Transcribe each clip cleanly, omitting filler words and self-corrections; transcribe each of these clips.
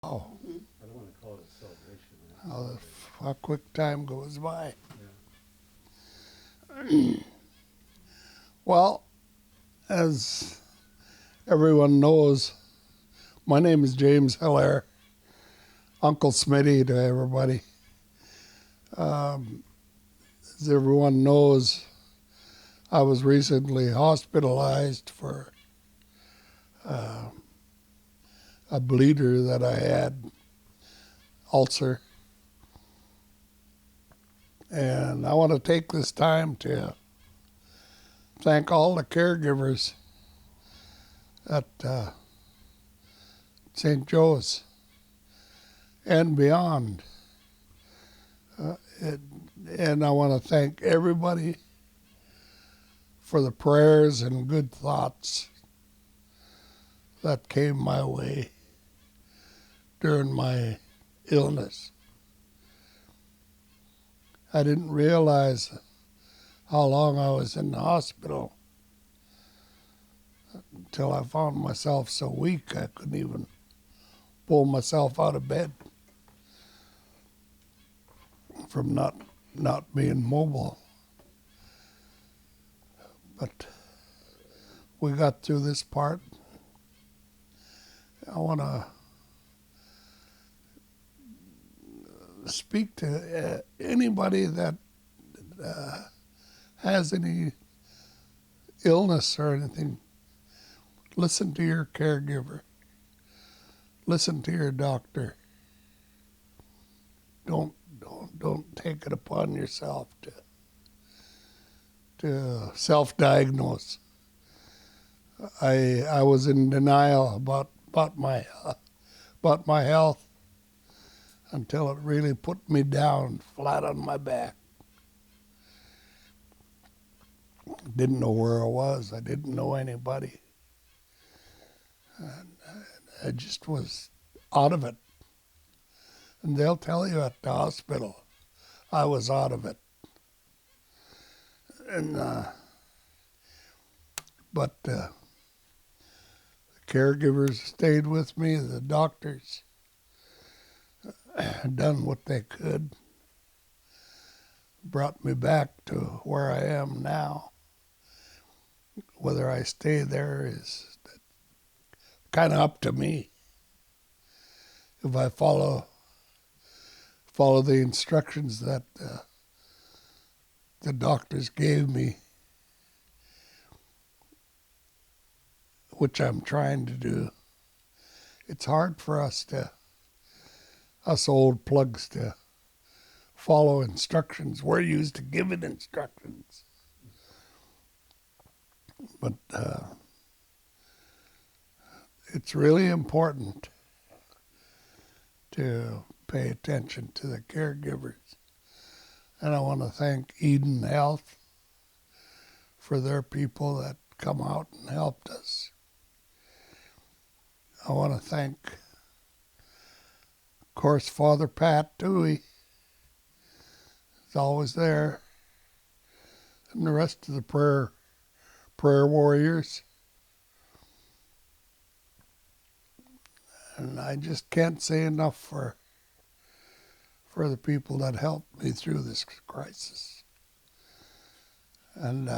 Oh, I don't want to call it a celebration. how quick time goes by. Yeah. Well, as everyone knows, my name is James Hilaire, Uncle Smitty to everybody. As everyone knows, I was recently hospitalized for a bleeder that I had, ulcer. And I want to take this time to thank all the caregivers at St. Joe's and beyond. Uh, it, and I want to thank everybody for the prayers and good thoughts that came my way during my illness. I didn't realize how long I was in the hospital until I found myself so weak I couldn't even pull myself out of bed from not being mobile. But we got through this part. I want to speak to anybody that has any illness or anything. Listen to your caregiver. Listen to your doctor. Don't take it upon yourself to self-diagnose. I was in denial about my health until it really put me down flat on my back. Didn't know where I was. I didn't know anybody. And I just was out of it. And they'll tell you at the hospital I was out of it. And but the caregivers stayed with me. The doctors had done what they could, brought me back to where I am now. Whether I stay there is kind of up to me. If I follow the instructions that the doctors gave me, which I'm trying to do. It's hard for us old plugs to follow instructions. We're used to giving instructions. But it's really important to pay attention to the caregivers. And I want to thank Eden Health for their people that come out and helped us. I want to thank, of course, Father Pat Dewey. He's always there. And the rest of the prayer warriors. And I just can't say enough for the people that helped me through this crisis. And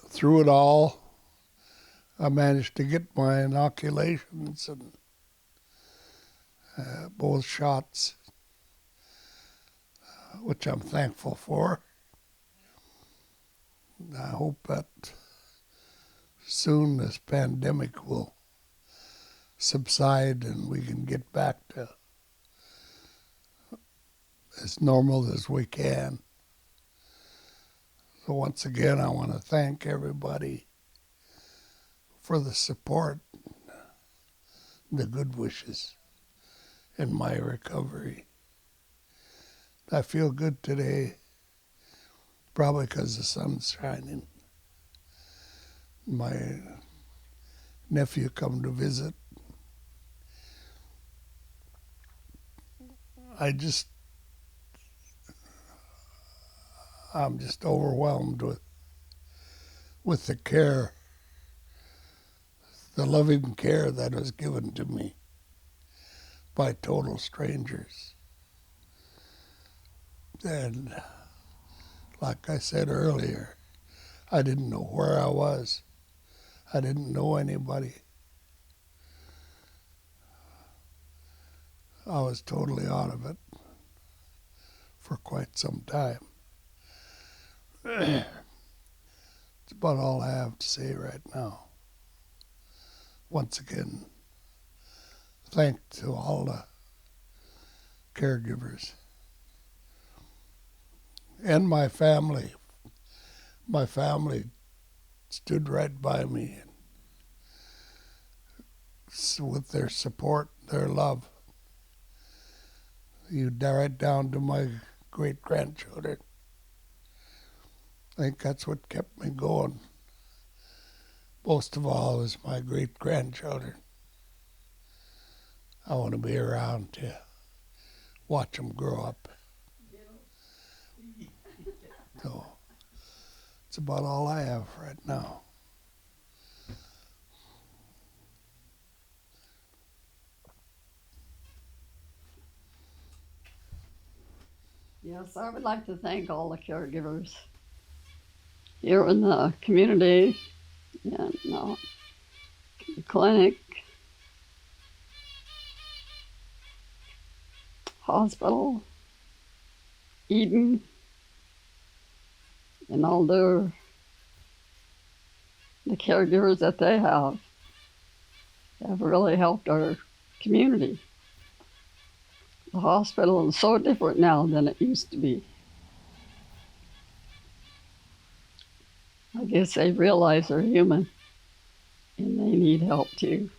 through it all, I managed to get my inoculations and both shots, which I'm thankful for. And I hope that soon this pandemic will subside and we can get back to as normal as we can. So once again, I want to thank everybody for the support, the good wishes in my recovery. I feel good today, probably because the sun's shining. My nephew come to visit. I'm just overwhelmed with the care the loving care that was given to me by total strangers. And like I said earlier, I didn't know where I was. I didn't know anybody. I was totally out of it for quite some time. It's about all I have to say right now. Once again, thanks to all the caregivers and my family. My family stood right by me with their support, their love. Right down to my great-grandchildren. I think that's what kept me going. Most of all is my great-grandchildren. I want to be around to watch them grow up. So it's about all I have right now. Yes, I would like to thank all the caregivers here in the community and the clinic, hospital, Eden, and all the caregivers that they have really helped our community. The hospital is so different now than it used to be. I guess they realize they're human and they need help too.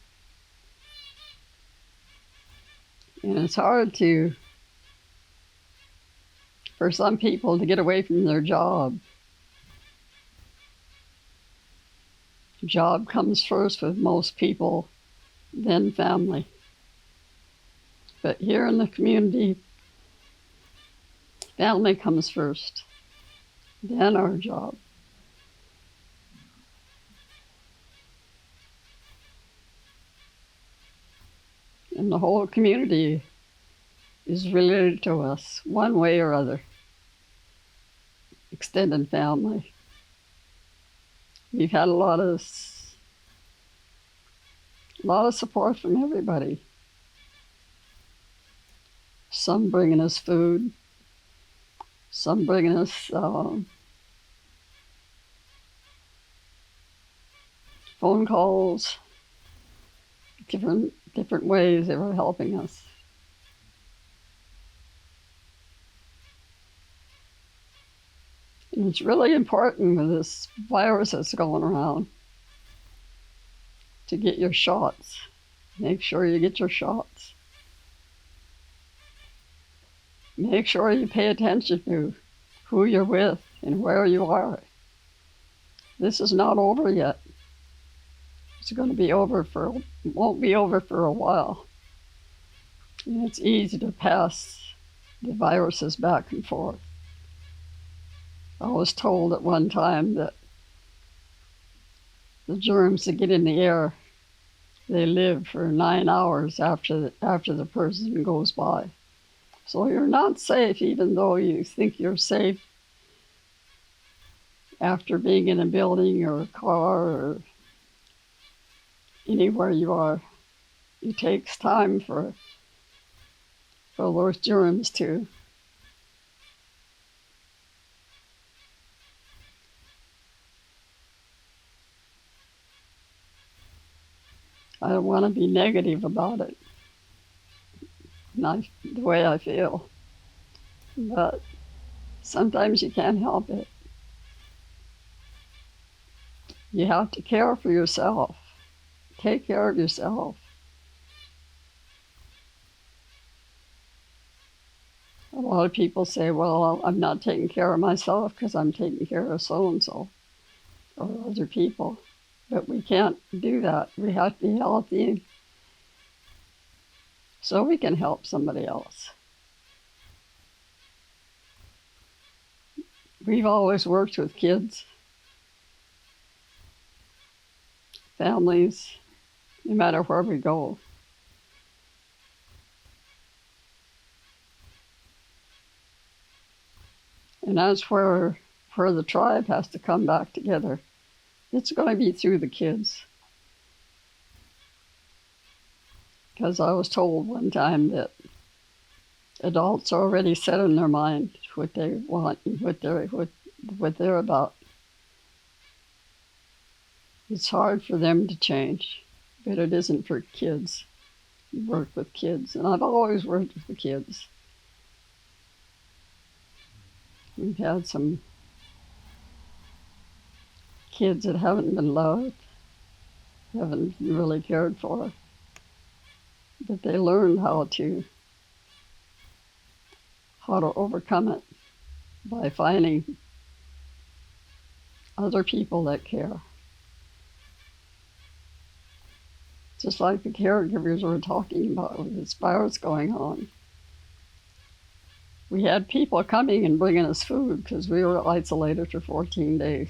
And it's hard for some people to get away from their job. Job comes first with most people, then family. But here in the community, family comes first, then our job. And the whole community is related to us one way or other. Extended family. We've had a lot of support from everybody. Some bringing us food, some bringing us phone calls, different ways they were helping us. And it's really important with this virus that's going around to get your shots. Make sure you get your shots. Make sure you pay attention to who you're with and where you are. This is not over yet. It's going to be won't be over for a while. And it's easy to pass the viruses back and forth. I was told at one time that the germs that get in the air, they live for 9 hours after the person goes by. So you're not safe even though you think you're safe after being in a building or a car or anywhere you are. It takes time for those germs to I don't want to be negative about it, not the way I feel, but sometimes you can't help it. You have to care for yourself. Take care of yourself. A lot of people say, well, I'm not taking care of myself because I'm taking care of so-and-so or other people. But we can't do that. We have to be healthy so we can help somebody else. We've always worked with kids, families, no matter where we go. And that's where the tribe has to come back together. It's going to be through the kids. Because I was told one time that adults already set in their mind what they want and what they're about. It's hard for them to change, but it isn't for kids. You work with kids, and I've always worked with the kids. We've had some kids that haven't been loved, haven't been really cared for, but they learned how to overcome it by finding other people that care. Just like the caregivers were talking about with this virus going on. We had people coming and bringing us food because we were isolated for 14 days.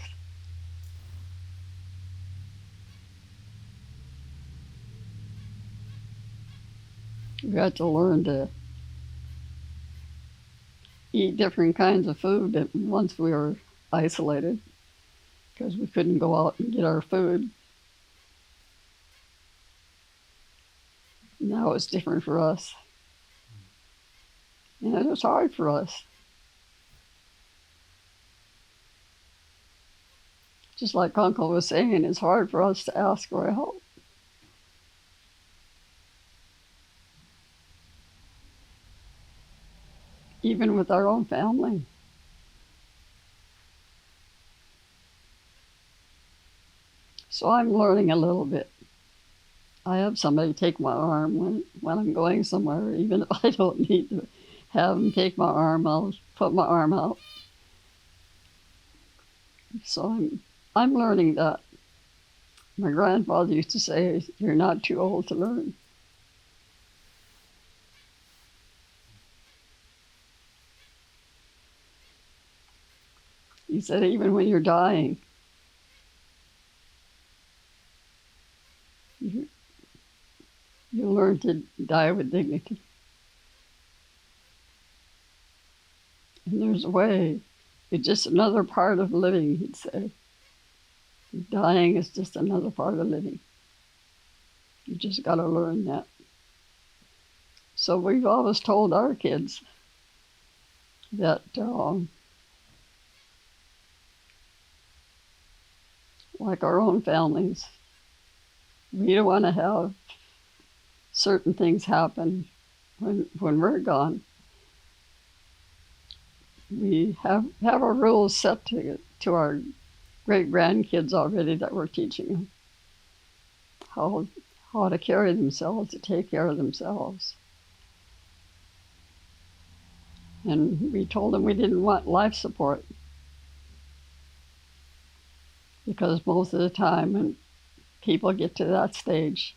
We had to learn to eat different kinds of food once we were isolated because we couldn't go out and get our food. Now it's different for us. And it was hard for us. Just like Uncle was saying, it's hard for us to ask for help. Even with our own family. So I'm learning a little bit. I have somebody take my arm when I'm going somewhere, even if I don't need to have them take my arm, I'll put my arm out. So I'm learning that. My grandfather used to say, "You're not too old to learn." He said, even when you're dying, you learn to die with dignity. And there's a way. It's just another part of living, he'd say. Dying is just another part of living. You just got to learn that. So we've always told our kids that like our own families, we don't want to have certain things happen when we're gone. We have our rules set to our great grandkids already that we're teaching them how to carry themselves, to take care of themselves. And we told them we didn't want life support because most of the time when people get to that stage,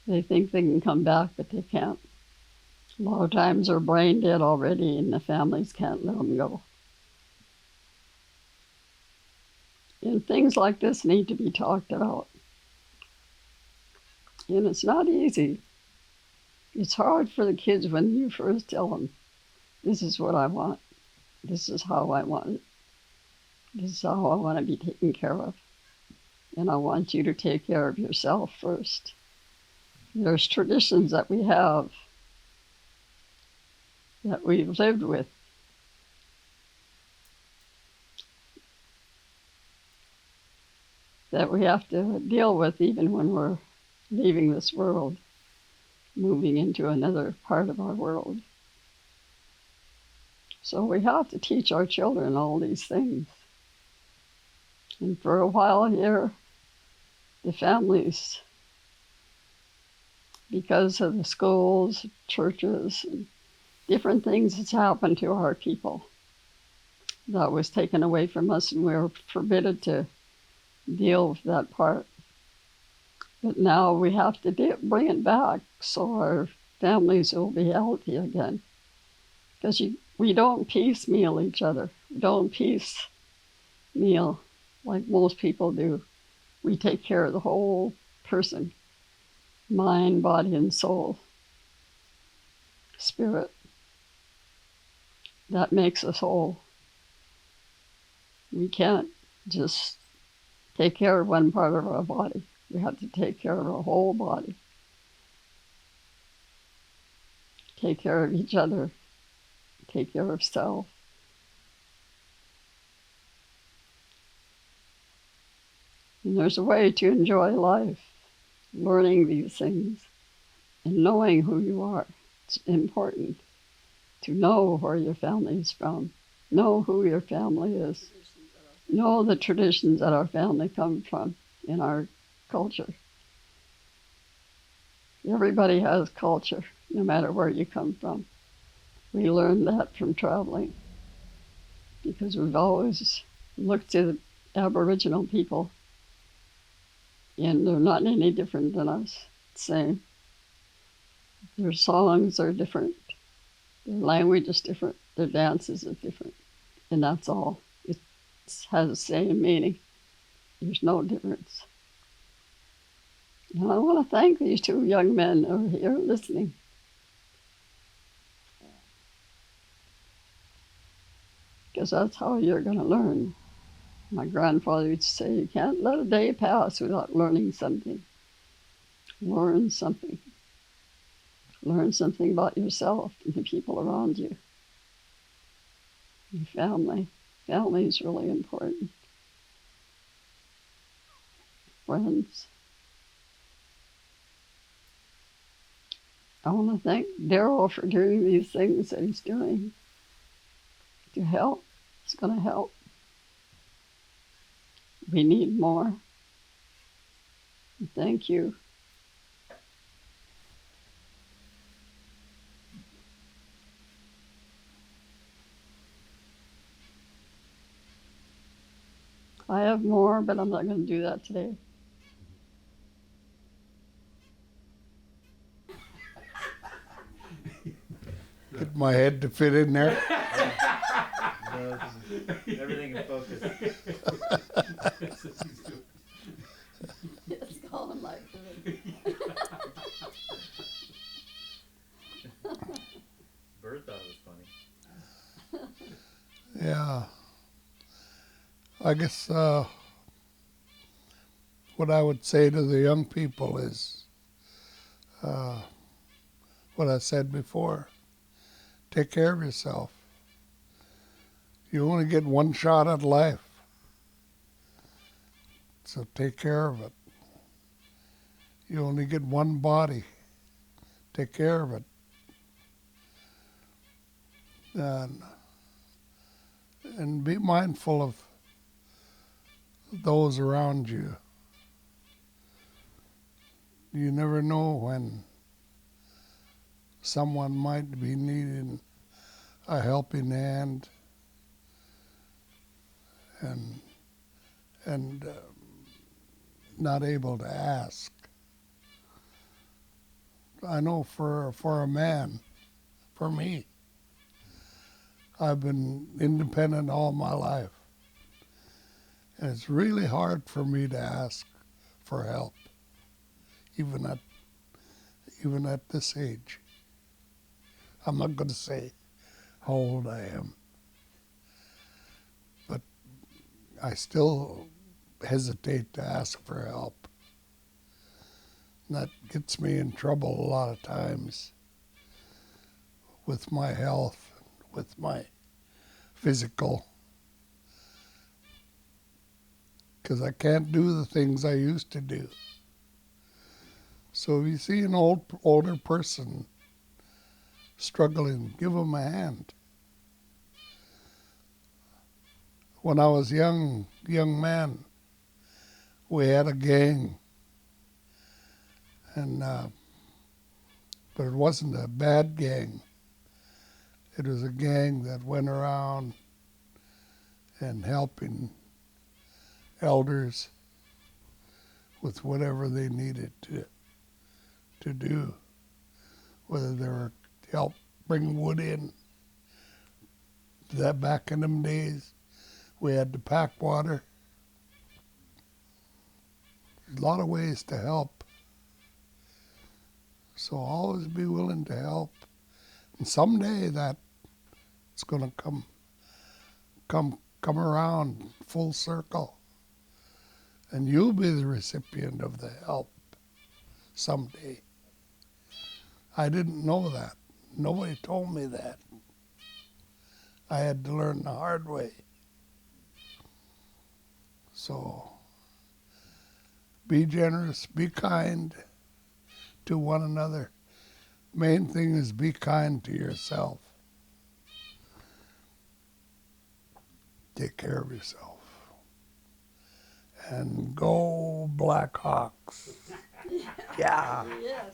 they think they can come back, but they can't. A lot of times they're brain dead already and the families can't let them go. And things like this need to be talked about. And it's not easy. It's hard for the kids when you first tell them, this is what I want. This is how I want it. This is how I want to be taken care of. And I want you to take care of yourself first. There's traditions that we have that we've lived with. That we have to deal with even when we're leaving this world, moving into another part of our world. So we have to teach our children all these things. And for a while here, the families, because of the schools, churches, and different things that's happened to our people, that was taken away from us and we were forbidden to deal with that part. But now we have to bring it back so our families will be healthy again. Because we don't piecemeal each other. We don't piecemeal like most people do. We take care of the whole person, mind, body, and soul, spirit. That makes us whole. We can't just take care of one part of our body. We have to take care of our whole body. Take care of each other. Take care of self. And there's a way to enjoy life, learning these things and knowing who you are. It's important to know where your family is from, know who your family is, know the traditions that our family come from in our culture. Everybody has culture, no matter where you come from. We learned that from traveling because we've always looked to the Aboriginal people, and they're not any different than us. Same. Their songs are different. Their language is different. Their dances are different. And that's all. It has the same meaning. There's no difference. And I want to thank these two young men who are here listening. Because that's how you're going to learn. My grandfather used to say, you can't let a day pass without learning something. Learn something. Learn something about yourself and the people around you. Your family. Family is really important. Friends. I want to thank Daryl for doing these things that he's doing to help. It's going to help. We need more. Thank you. I have more, but I'm not going to do that today. Get my head to fit in there. No, everything in focus. It's going like this. Bird thought it was funny. Yeah. I guess what I would say to the young people is what I said before. Take care of yourself. You only get one shot at life. So take care of it. You only get one body. Take care of it. And be mindful of those around you. You never know when someone might be needing a helping hand and not able to ask. I know for a man, for me, I've been independent all my life. And it's really hard for me to ask for help, even at this age. I'm not going to say how old I am, but I still hesitate to ask for help. And that gets me in trouble a lot of times with my health, with my physical, because I can't do the things I used to do. So if you see an older person struggling, give them a hand. When I was young man, we had a gang, and but it wasn't a bad gang. It was a gang that went around and helping elders with whatever they needed to do, whether they were help bring wood in. That back in them days, we had to pack water. A lot of ways to help. So always be willing to help. And someday that it's going to come around full circle. And you'll be the recipient of the help someday. I didn't know that. Nobody told me that. I had to learn the hard way. So be generous, be kind to one another. Main thing is be kind to yourself. Take care of yourself. And go Blackhawks. Yeah. Yes.